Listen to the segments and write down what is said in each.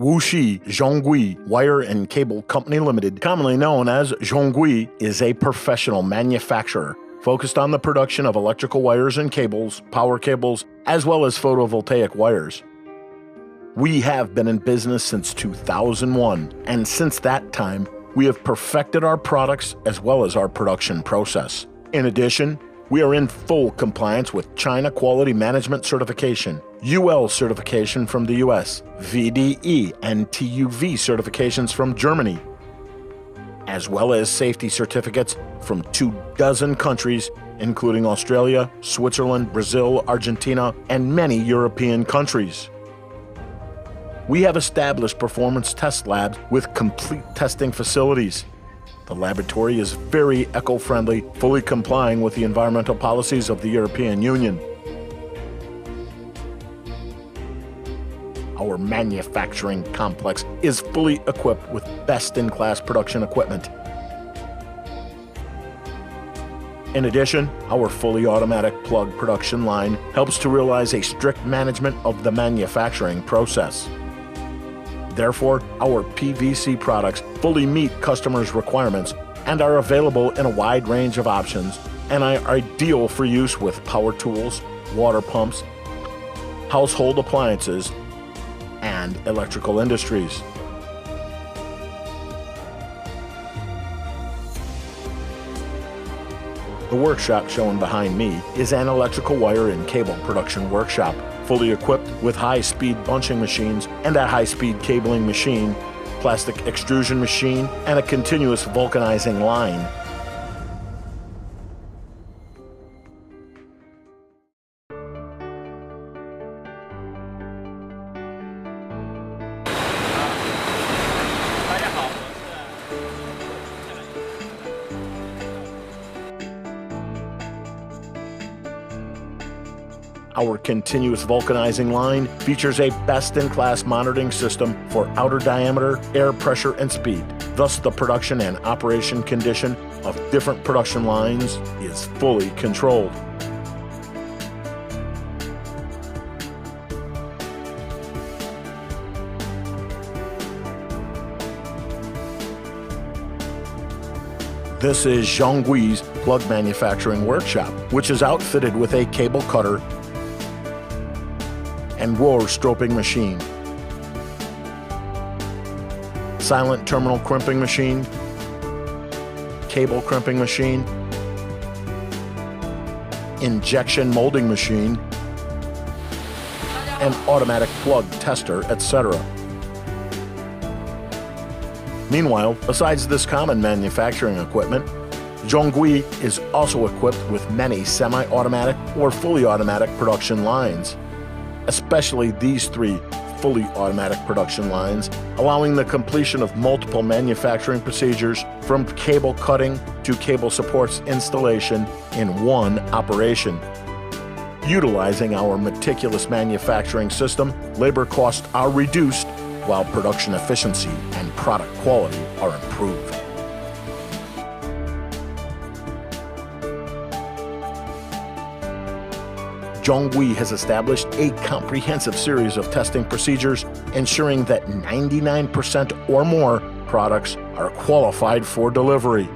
wuxi ZHONGHUI Wire and Cable Company Limited, commonly known as ZHONGHUI, is a professional manufacturer focused on the production of electrical wires and cables, power cables, as well as photovoltaic wires. We have been in business since 2001, and since that time, we have perfected our products as well as our production process. In addition, we are in full compliance with China Quality Management Certification, UL certification from the US, VDE and TUV certifications from Germany, as well as safety certificates from 24 countries, including Australia, Switzerland, Brazil, Argentina, and many European countries. We have established performance test labs with complete testing facilities. The laboratory is very eco-friendly, fully complying with the environmental policies of the European Union. Our manufacturing complex is fully equipped with best-in-class production equipment. In addition, our fully automatic plug production line helps to realize a strict management of the manufacturing process. Therefore, our PVC products fully meet customers' requirements and are available in a wide range of options and are ideal for use with power tools, water pumps, household appliances, and electrical industries. The workshop shown behind me is an electrical wire and cable production workshop, fully equipped with high-speed bunching machines and a high-speed cabling machine, plastic extrusion machine, and a continuous vulcanizing line. Our continuous vulcanizing line features a best-in-class monitoring system for outer diameter, air pressure, and speed. Thus, the production and operation condition of different production lines is fully controlled. This is ZHONGHUI's plug manufacturing workshop, which is outfitted with a cable cutter and roller stroping machine, silent terminal crimping machine, cable crimping machine, injection molding machine, and automatic plug tester, etc. Meanwhile, besides this common manufacturing equipment, ZHONGHUI is also equipped with many semi-automatic or fully automatic production lines, especially these 3 fully automatic production lines, allowing the completion of multiple manufacturing procedures from cable cutting to cable supports installation in one operation. Utilizing our meticulous manufacturing system, labor costs are reduced while production efficiency and product quality are improved. ZHONGHUI has established a comprehensive series of testing procedures, ensuring that 99% or more products are qualified for delivery.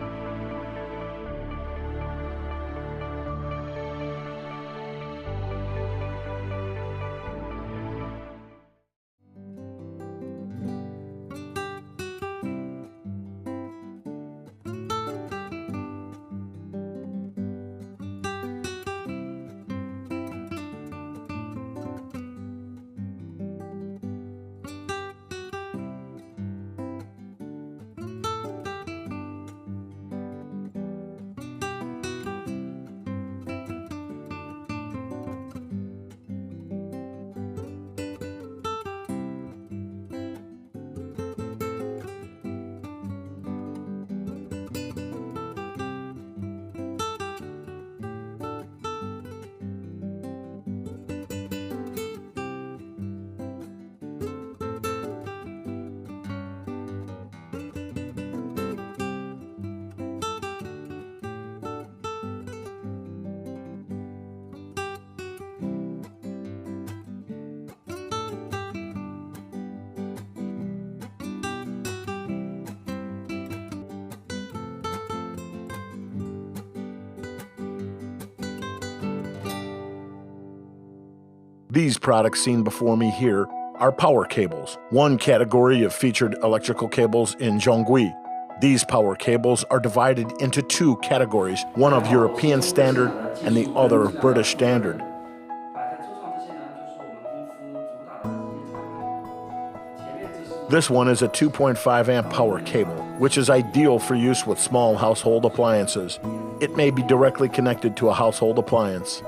These products seen before me here are power cables, one category of featured electrical cables in ZHONGHUI. These power cables are divided into two categories, one of European standard and the other of British standard. This one is a 2.5 amp power cable, which is ideal for use with small household appliances. It may be directly connected to a household appliance.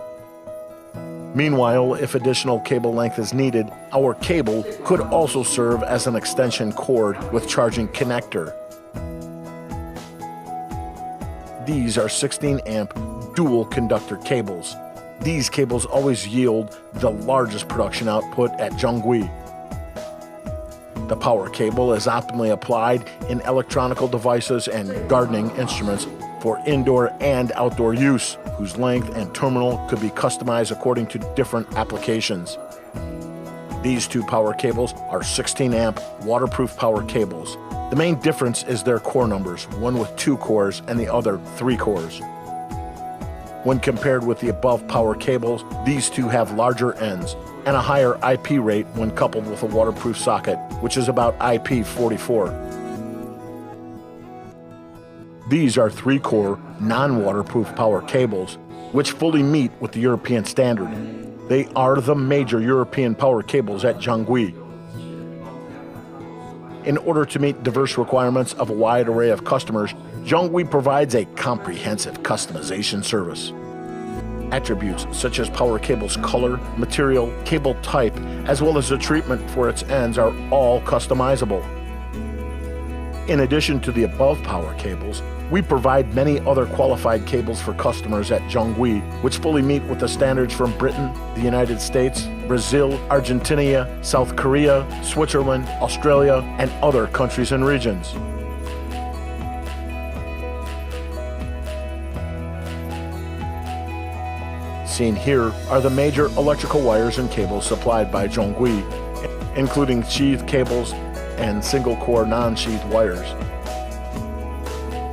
Meanwhile, if additional cable length is needed, our cable could also serve as an extension cord with charging connector. These are 16 amp dual conductor cables. These cables always yield the largest production output at ZHONGHUI. The power cable is optimally applied in electronical devices and gardening instruments for indoor and outdoor use, whose length and terminal could be customized according to different applications. These two power cables are 16 amp waterproof power cables. The main difference is their core numbers, one with 2 cores and the other 3 cores. When compared with the above power cables, these two have larger ends and a higher IP rate when coupled with a waterproof socket, which is about IP44. These are 3-core, non-waterproof power cables, which fully meet with the European standard. They are the major European power cables at ZHONGHUI. In order to meet diverse requirements of a wide array of customers, ZHONGHUI provides a comprehensive customization service. Attributes such as power cable's color, material, cable type, as well as the treatment for its ends are all customizable. In addition to the above power cables, we provide many other qualified cables for customers at ZHONGHUI, which fully meet with the standards from Britain, the United States, Brazil, Argentina, South Korea, Switzerland, Australia, and other countries and regions. Seen here are the major electrical wires and cables supplied by ZHONGHUI, including sheathed cables and single-core non-sheathed wires.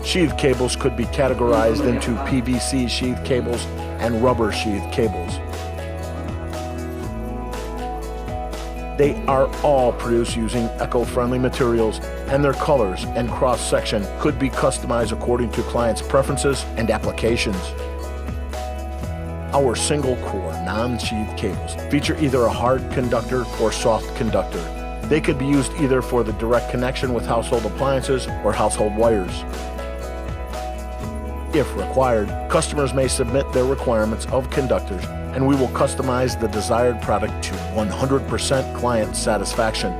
Sheathed cables could be categorized into PVC sheathed cables and rubber sheathed cables. They are all produced using eco-friendly materials, and their colors and cross-section could be customized according to clients' preferences and applications. Our single-core non-sheathed cables feature either a hard conductor or soft conductor. They could be used either for the direct connection with household appliances or household wires. If required, customers may submit their requirements of conductors, and we will customize the desired product to 100% client satisfaction.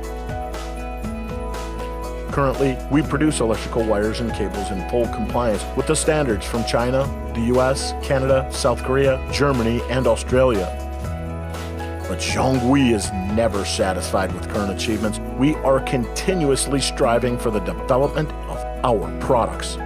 Currently, we produce electrical wires and cables in full compliance with the standards from China, the US, Canada, South Korea, Germany, and Australia. But ZHONGHUI is never satisfied with current achievements. We are continuously striving for the development of our products.